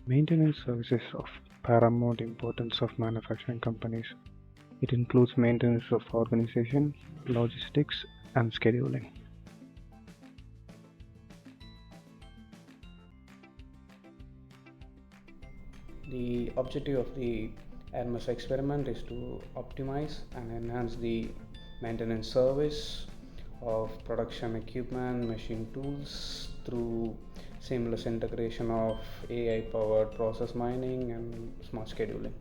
Maintenance service is of paramount importance of manufacturing companies. It includes maintenance of organization, logistics, and scheduling. The objective of the ERMES experiment is to optimize and enhance the maintenance service of production equipment, machine tools through seamless integration of AI powered process mining and smart scheduling.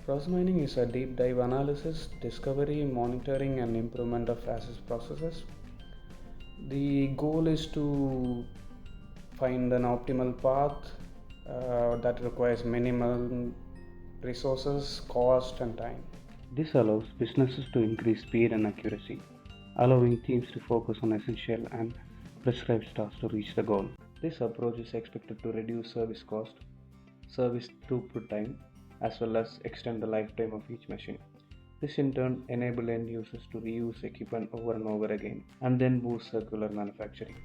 Process mining is a deep dive analysis, discovery, monitoring, and improvement of assets processes. The goal is to find an optimal path that requires minimal resources, cost, and time. This allows businesses to increase speed and accuracy, allowing teams to focus on essential and prescribed tasks to reach the goal. This approach is expected to reduce service cost, service throughput time, as well as extend the lifetime of each machine. This in turn enables end users to reuse equipment over and over again and then boost circular manufacturing.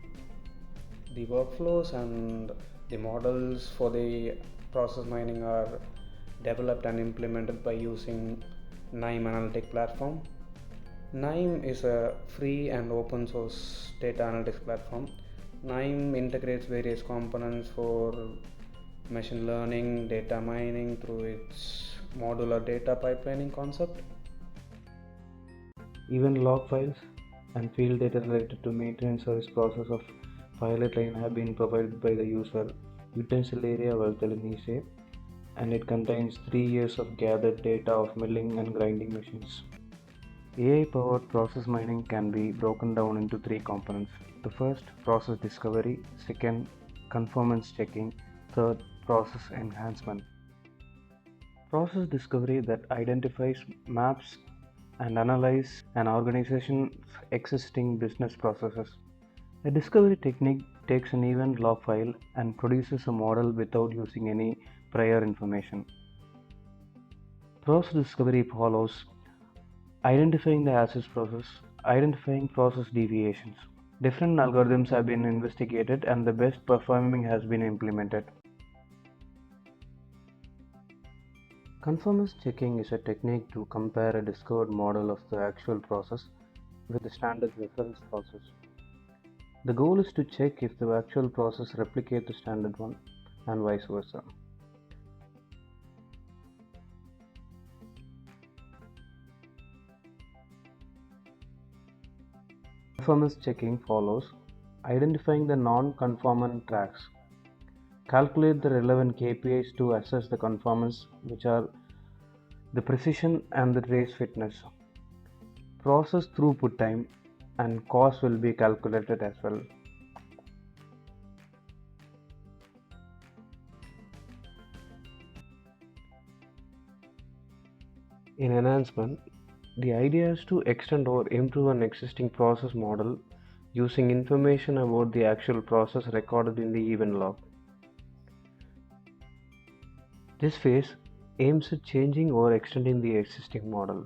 The workflows and the models for the process mining are developed and implemented by using NIME analytic platform. NIME is a free and open source data analytics platform. NIME integrates various components for machine learning, data mining through its modular data pipelining concept. Even log files and field data related to maintenance service process of pilot line have been provided by the user utensil area Valtelinise, and it contains 3 years of gathered data of milling and grinding machines. AI powered process mining can be broken down into 3 components. The first, process discovery; second, conformance checking; third, process enhancement. Process discovery that identifies, maps, and analyzes an organization's existing business processes. A discovery technique takes an event log file and produces a model without using any prior information. Process discovery follows identifying the assets process, identifying process deviations. Different algorithms have been investigated and the best performing has been implemented. Conformance checking is a technique to compare a discovered model of the actual process with the standard reference process. The goal is to check if the actual process replicates the standard one and vice versa. Conformance checking follows identifying the non-conformant tracks. Calculate the relevant KPIs to assess the conformance, which are the precision and the trace fitness. Process throughput time and cost will be calculated as well. In enhancement, the idea is to extend or improve an existing process model using information about the actual process recorded in the event log. This phase aims at changing or extending the existing model.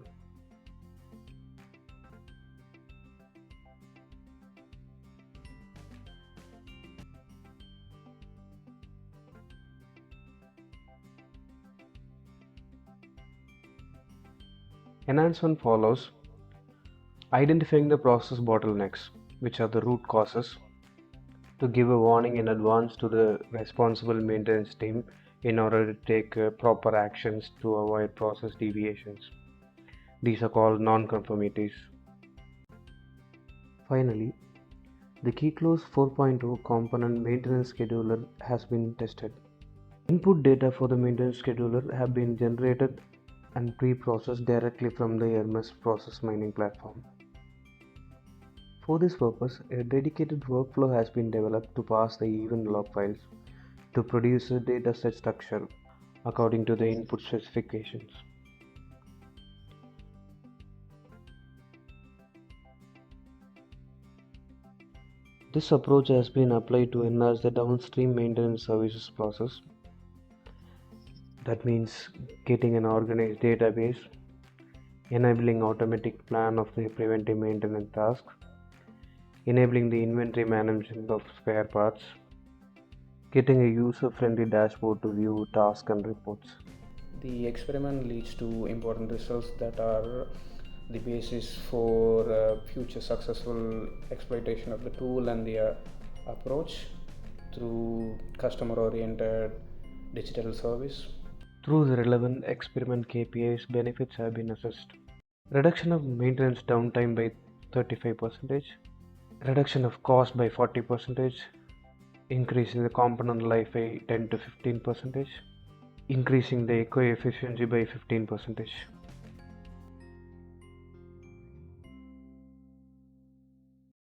Enhancement follows identifying the process bottlenecks, which are the root causes, to give a warning in advance to the responsible maintenance team in order to take proper actions to avoid process deviations. These are called non-conformities. Finally, the KYKLOS 4.0 component maintenance scheduler has been tested. Input data for the maintenance scheduler have been generated and pre-processed directly from the ERMES process mining platform. For this purpose, a dedicated workflow has been developed to parse the event log files to produce a dataset structure according to the input specifications. This approach has been applied to enhance the downstream maintenance services process. That means getting an organized database, enabling automatic plan of the preventive maintenance tasks, enabling the inventory management of spare parts, getting a user-friendly dashboard to view tasks and reports. The experiment leads to important results that are the basis for future successful exploitation of the tool and the approach through customer-oriented digital service. Through the relevant experiment KPIs, benefits have been assessed. Reduction of maintenance downtime by 35%, reduction of cost by 40%, increasing the component life by 10 to 15%, increasing the eco efficiency by 15%.